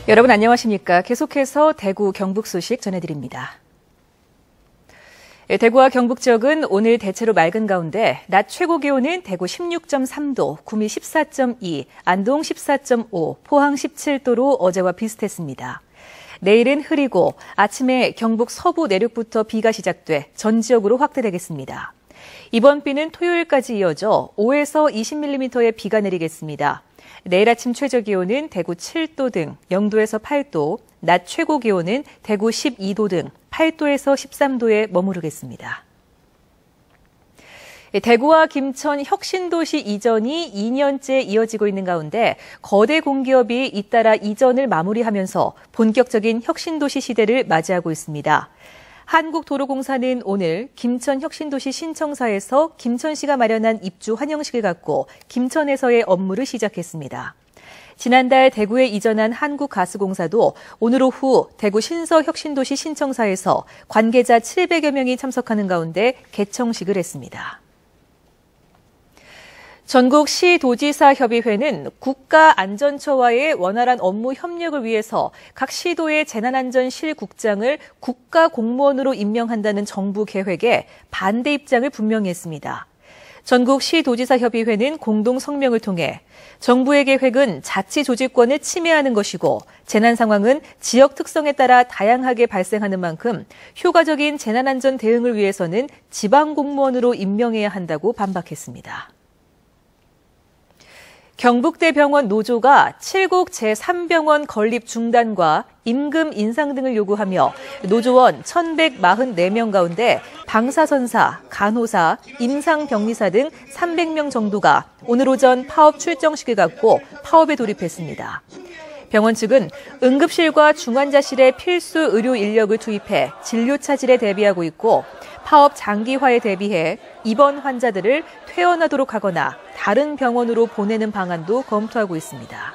여러분 안녕하십니까? 계속해서 대구 경북 소식 전해드립니다. 대구와 경북 지역은 오늘 대체로 맑은 가운데 낮 최고 기온은 대구 16.3도, 구미 14.2, 안동 14.5, 포항 17도로 어제와 비슷했습니다. 내일은 흐리고 아침에 경북 서부 내륙부터 비가 시작돼 전 지역으로 확대되겠습니다. 이번 비는 토요일까지 이어져 5에서 20mm의 비가 내리겠습니다. 내일 아침 최저 기온은 대구 7도 등 0도에서 8도, 낮 최고 기온은 대구 12도 등 8도에서 13도에 머무르겠습니다. 대구와 김천 혁신도시 이전이 2년째 이어지고 있는 가운데 거대 공기업이 잇따라 이전을 마무리하면서 본격적인 혁신도시 시대를 맞이하고 있습니다. 한국도로공사는 오늘 김천 혁신도시 신청사에서 김천시가 마련한 입주 환영식을 갖고 김천에서의 업무를 시작했습니다. 지난달 대구에 이전한 한국가스공사도 오늘 오후 대구 신서혁신도시 신청사에서 관계자 700여 명이 참석하는 가운데 개청식을 했습니다. 전국시도지사협의회는 국가안전처와의 원활한 업무 협력을 위해서 각 시도의 재난안전실국장을 국가공무원으로 임명한다는 정부 계획에 반대 입장을 분명히 했습니다. 전국시도지사협의회는 공동 성명을 통해 정부의 계획은 자치 조직권을 침해하는 것이고 재난 상황은 지역 특성에 따라 다양하게 발생하는 만큼 효과적인 재난안전 대응을 위해서는 지방공무원으로 임명해야 한다고 반박했습니다. 경북대병원 노조가 7국 제3병원 건립 중단과 임금 인상 등을 요구하며 노조원 1,144명 가운데 방사선사, 간호사, 임상병리사 등 300명 정도가 오늘 오전 파업 출정식을 갖고 파업에 돌입했습니다. 병원 측은 응급실과 중환자실에 필수 의료 인력을 투입해 진료 차질에 대비하고 있고 파업 장기화에 대비해 입원 환자들을 퇴원하도록 하거나 다른 병원으로 보내는 방안도 검토하고 있습니다.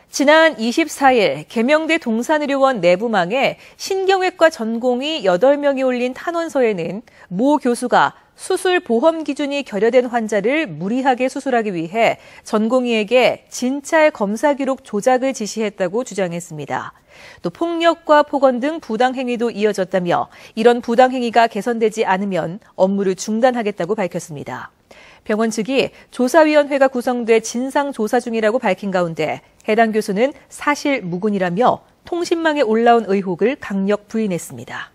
지난 24일 계명대 동산의료원 내부망에 신경외과 전공의 8명이 올린 탄원서에는 모 교수가 수술 보험 기준이 결여된 환자를 무리하게 수술하기 위해 전공의에게 진찰 검사 기록 조작을 지시했다고 주장했습니다. 또 폭력과 폭언 등 부당행위도 이어졌다며 이런 부당행위가 개선되지 않으면 업무를 중단하겠다고 밝혔습니다. 병원 측이 조사위원회가 구성돼 진상조사 중이라고 밝힌 가운데 해당 교수는 사실 무근이라며 통신망에 올라온 의혹을 강력 부인했습니다.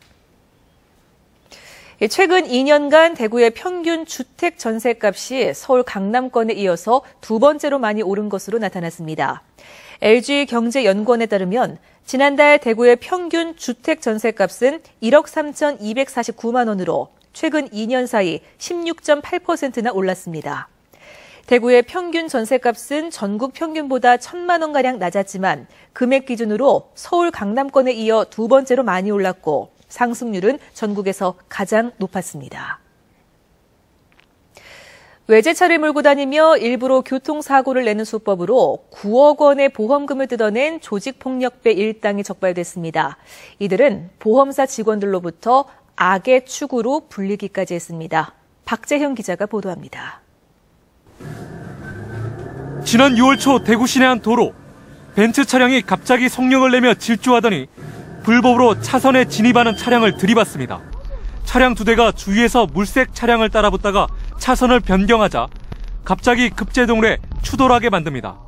최근 2년간 대구의 평균 주택 전셋값이 서울 강남권에 이어서 두 번째로 많이 오른 것으로 나타났습니다. LG경제연구원에 따르면 지난달 대구의 평균 주택 전셋값은 1억 3,249만 원으로 최근 2년 사이 16.8%나 올랐습니다. 대구의 평균 전셋값은 전국 평균보다 1,000만 원가량 낮았지만 금액 기준으로 서울 강남권에 이어 두 번째로 많이 올랐고 상승률은 전국에서 가장 높았습니다. 외제차를 몰고 다니며 일부러 교통사고를 내는 수법으로 9억 원의 보험금을 뜯어낸 조직폭력배 일당이 적발됐습니다. 이들은 보험사 직원들로부터 악의 축으로 불리기까지 했습니다. 박재형 기자가 보도합니다. 지난 6월 초 대구 시내 한 도로, 벤츠 차량이 갑자기 속력을 내며 질주하더니 불법으로 차선에 진입하는 차량을 들이받습니다. 차량 두 대가 주위에서 물색 차량을 따라붙다가 차선을 변경하자 갑자기 급제동을 해 추돌하게 만듭니다.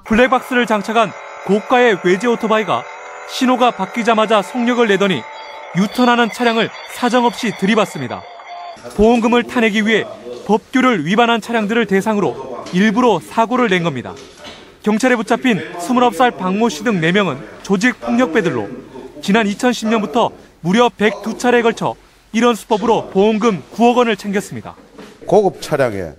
블랙박스를 장착한 고가의 외제 오토바이가 신호가 바뀌자마자 속력을 내더니 유턴하는 차량을 사정없이 들이받습니다. 보험금을 타내기 위해 법규를 위반한 차량들을 대상으로 일부러 사고를 낸 겁니다. 경찰에 붙잡힌 29살 박모 씨 등 4명은 조직폭력배들로 지난 2010년부터 무려 102차례에 걸쳐 이런 수법으로 보험금 9억 원을 챙겼습니다. 고급 차량에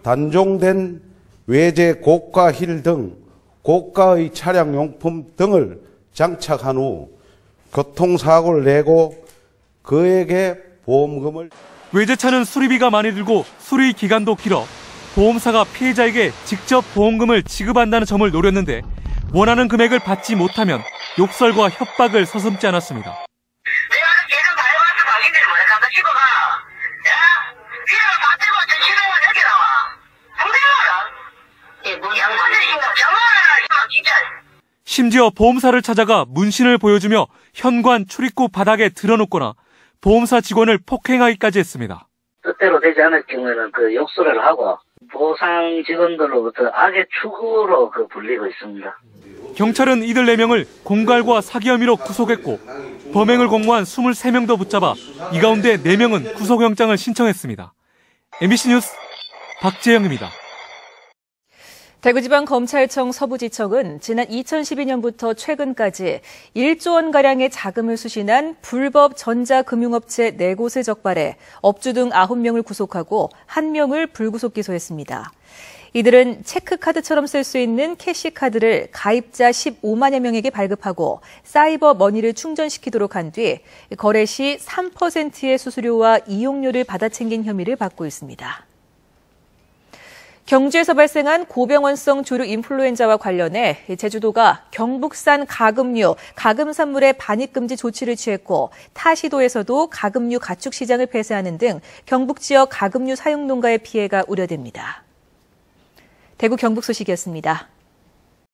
단종된 외제 고가 힐 등 고가의 차량 용품 등을 장착한 후 교통사고를 내고 그에게 보험금을 외제차는 수리비가 많이 들고 수리 기간도 길어 보험사가 피해자에게 직접 보험금을 지급한다는 점을 노렸는데 원하는 금액을 받지 못하면 욕설과 협박을 서슴지 않았습니다. 뭐 양반들이 정말 진짜 심지어 보험사를 찾아가 문신을 보여주며 현관 출입구 바닥에 드러놓거나 보험사 직원을 폭행하기까지 했습니다. 뜻대로 되지 않을 경우에는 욕설을 하고 보상 직원들로부터 악의 축으로 불리고 있습니다. 경찰은 이들 4명을 공갈과 사기 혐의로 구속했고 범행을 공모한 23명도 붙잡아 이 가운데 4명은 구속영장을 신청했습니다. MBC 뉴스 박재영입니다. 대구지방검찰청 서부지청은 지난 2012년부터 최근까지 1조 원가량의 자금을 수신한 불법 전자금융업체 4곳을 적발해 업주 등 9명을 구속하고 1명을 불구속 기소했습니다. 이들은 체크카드처럼 쓸 수 있는 캐시카드를 가입자 15만여 명에게 발급하고 사이버 머니를 충전시키도록 한 뒤 거래 시 3%의 수수료와 이용료를 받아 챙긴 혐의를 받고 있습니다. 경주에서 발생한 고병원성 조류 인플루엔자와 관련해 제주도가 경북산 가금류, 가금산물의 반입금지 조치를 취했고 타 시도에서도 가금류 가축 시장을 폐쇄하는 등 경북 지역 가금류 사육 농가의 피해가 우려됩니다. 대구 경북 소식이었습니다.